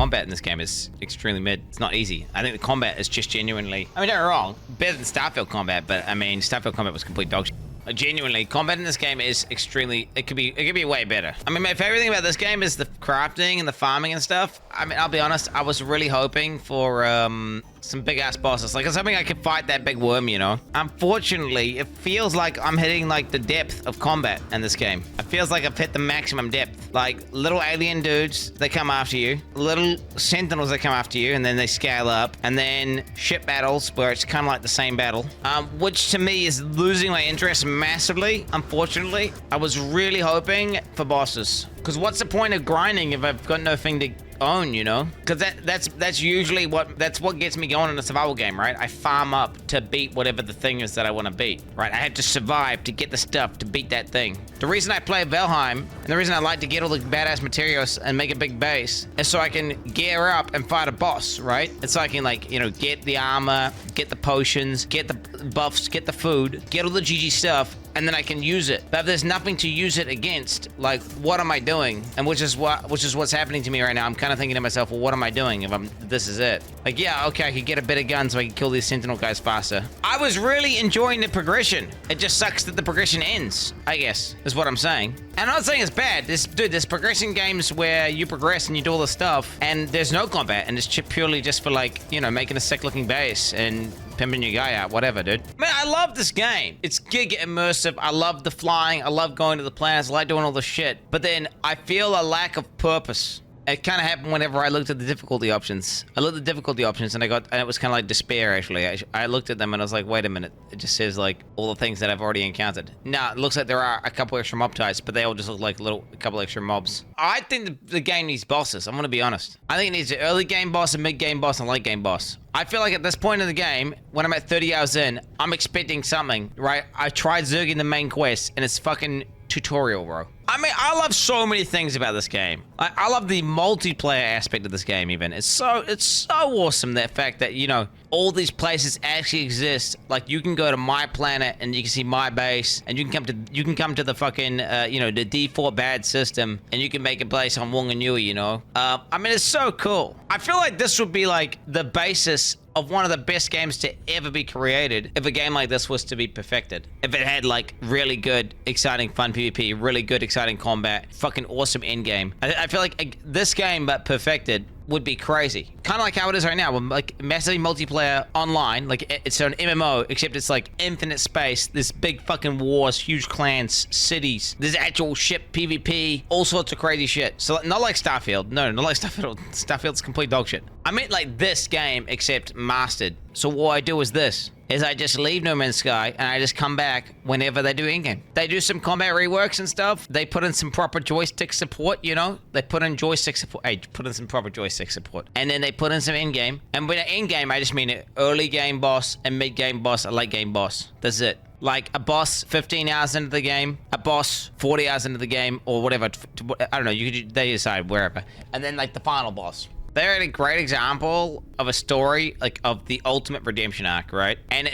combat in this game is extremely mid. It's not easy. I think the combat is just genuinely, I mean, don't get me wrong, better than Starfield combat, but I mean, Starfield combat was complete dog shit. Genuinely, combat in this game is extremely, it could be way better. I mean, my favorite thing about this game is the crafting and the farming and stuff. I mean, I'll be honest, I was really hoping for some big ass bosses. Like, I was hoping I could fight that big worm, you know? Unfortunately, it feels like I'm hitting like the depth of combat in this game. It feels like I've hit the maximum depth. Like, little alien dudes, they come after you. Little sentinels, they come after you, and then they scale up. And then ship battles, where it's kind of like the same battle. Which to me is losing my interest massively, unfortunately. I was really hoping for bosses. Because what's the point of grinding if I've got nothing to own, you know? Because that's usually what gets me going in a survival game, right? I farm up to beat whatever the thing is that I want to beat, right? I have to survive to get the stuff to beat that thing. The reason I play Valheim, and the reason I like to get all the badass materials and make a big base, is so I can gear up and fight a boss, right? And so I can, like, you know, get the armor, get the potions, get the buffs, get the food, get all the GG stuff, and then I can use it. But if there's nothing to use it against, like, what am I doing? And which is what's happening to me right now. I'm kind of thinking to myself, well, what am I doing if this is it? Like, yeah, okay, I could get a better gun so I can kill these sentinel guys faster. I was really enjoying the progression. It just sucks that the progression ends, I guess, is what I'm saying. And I'm not saying it's bad. There's progression games where you progress and you do all this stuff, and there's no combat, and it's purely just for, like, you know, making a sick-looking base and pimping your guy out, whatever, dude. Man, I love this game. It's giga immersive. I love the flying. I love going to the planets. I like doing all the shit. But then I feel a lack of purpose. It kind of happened whenever I looked at the difficulty options. I looked at the difficulty options and it was kind of like despair, actually. I looked at them and I was like, wait a minute. It just says like all the things that I've already encountered. Now, it looks like there are a couple extra mob types, but they all just look like a couple extra mobs. I think the game needs bosses. I'm going to be honest. I think it needs an early game boss, a mid game boss, and a late game boss. I feel like at this point in the game, when I'm at 30 hours in, I'm expecting something, right? I tried zerging the main quest and it's fucking tutorial, bro. I mean, I love so many things about this game. I love the multiplayer aspect of this game even. It's so awesome, that fact that, you know, all these places actually exist. Like, you can go to my planet and you can see my base, and you can come to the fucking, you know, the default bad system, and you can make a place on Whanganui, you know? I mean, it's so cool. I feel like this would be like the basis of one of the best games to ever be created if a game like this was to be perfected. If it had like really good, exciting, fun PvP, really good, exciting combat, fucking awesome endgame. I feel like this game, but perfected, would be crazy. Kind of like how it is right now, like massively multiplayer online, like it's an MMO, except it's like infinite space. There's big fucking wars, huge clans, cities. There's actual ship PvP, all sorts of crazy shit. So not like Starfield. No, not like Starfield. Starfield's complete dog shit. I meant like this game, except mastered. So what I do is this. I just leave No Man's Sky and I just come back whenever they do in-game. They do some combat reworks and stuff. They put in some proper joystick support, you know? They put in joystick support. Hey, put in some proper joystick support. And then they put in some in-game. And with in-game, I just mean an early game boss, a mid-game boss, a late game boss. That's it. Like a boss 15 hours into the game, a boss 40 hours into the game, or whatever. I don't know, they decide wherever. And then like the final boss. They're a great example of a story, like of the ultimate redemption arc, right? And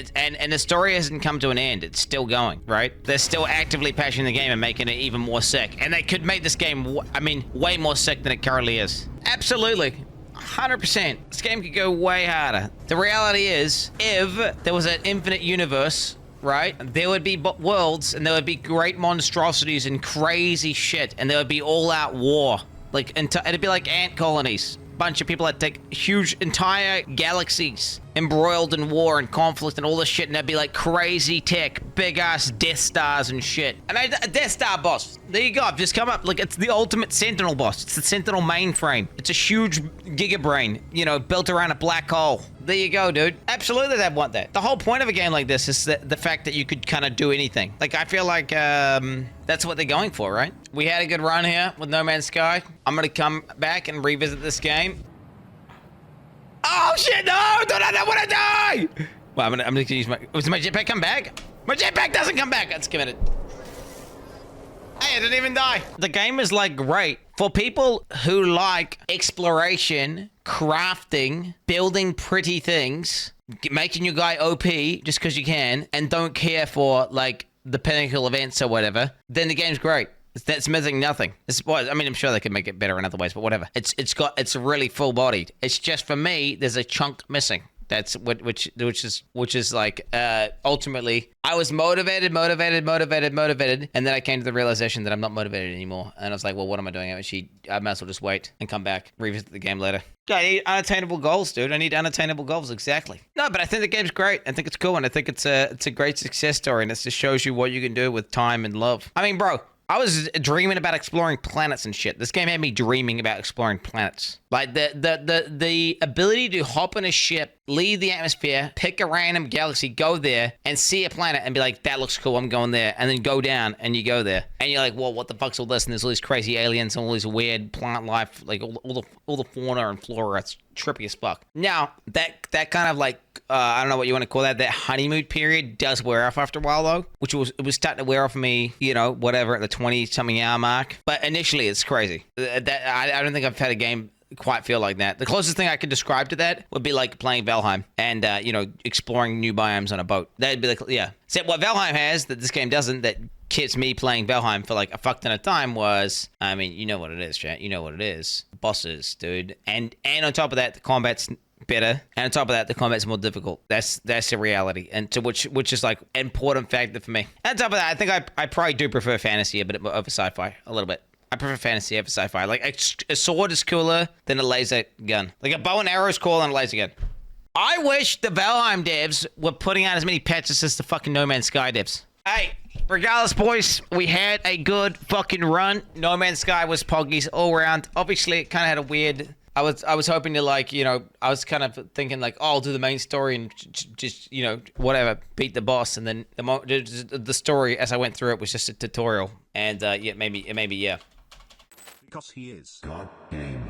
the story hasn't come to an end. It's still going, right? They're still actively patching the game and making it even more sick. And they could make this game, I mean, way more sick than it currently is. Absolutely. 100%. This game could go way harder. The reality is, if there was an infinite universe, right, there would be worlds, and there would be great monstrosities and crazy shit, and there would be all-out war. Like, it'd be like ant colonies. Bunch of people that take huge entire galaxies embroiled in war and conflict and all this shit, and that'd be like crazy tech, big ass Death Stars and shit. And a Death Star boss. There you go. I've just come up. Like, it's the ultimate Sentinel boss. It's the Sentinel mainframe. It's a huge giga brain, you know, built around a black hole. There you go, dude. Absolutely, they'd want that. The whole point of a game like this is the fact that you could kind of do anything. Like, I feel like that's what they're going for, right? We had a good run here with No Man's Sky. I'm gonna come back and revisit this game. Oh shit! No! I don't want to die! Well, I'm gonna use my. Does my jetpack come back? My jetpack doesn't come back. Let's give it. Hey, I didn't even die. The game is like great for people who like exploration, crafting, building pretty things, making your guy OP just because you can, and don't care for like the pinnacle events or whatever. Then the game's great. That's missing nothing. I mean, I'm sure they could make it better in other ways, but whatever. It's really full bodied. It's just for me, there's a chunk missing. That's which is like ultimately I was motivated, and then I came to the realization that I'm not motivated anymore. And I was like, well, what am I doing? I might as well just wait and come back, revisit the game later. I need unattainable goals, dude. I need unattainable goals, exactly. No, but I think the game's great. I think it's cool, and I think it's a great success story, and it just shows you what you can do with time and love. I mean, bro, I was dreaming about exploring planets and shit. This game had me dreaming about exploring planets. Like the ability to hop in a ship, leave the atmosphere, pick a random galaxy, go there, and see a planet and be like, that looks cool, I'm going there. And then go down and you go there. And you're like, well, what the fuck's all this? And there's all these crazy aliens and all this weird plant life, like all the fauna and flora. It's trippy as fuck. Now, that kind of like, I don't know what you want to call that honeymoon period does wear off after a while though, it was starting to wear off of me, you know, whatever, at the 20-something hour mark. But initially, it's crazy. I don't think I've had a game quite feel like that. The closest thing I could describe to that would be like playing Valheim and, you know, exploring new biomes on a boat. That'd be like, yeah. Except what Valheim has that this game doesn't, that keeps me playing Valheim for like a fuck ton of time was, I mean, you know what it is, chat. You know what it is. Bosses, dude. And on top of that, the combat's better, and on top of that, the combat's more difficult. That's the reality, and to which is like an important factor for me. And on top of that, I think I probably do prefer fantasy a bit over sci-fi a little bit. I prefer fantasy over sci-fi. Like a sword is cooler than a laser gun. Like a bow and arrow is cooler than a laser gun. I wish the Valheim devs were putting out as many patches as the fucking No Man's Sky devs. Hey, regardless, boys, we had a good fucking run. No Man's Sky was poggies all around. Obviously, it kind of had a weird. I was hoping to, like, you know, I was kind of thinking like, oh, I'll do the main story and just, you know, whatever, beat the boss, and then the story as I went through it was just a tutorial, and yeah, maybe yeah. Because he is God game.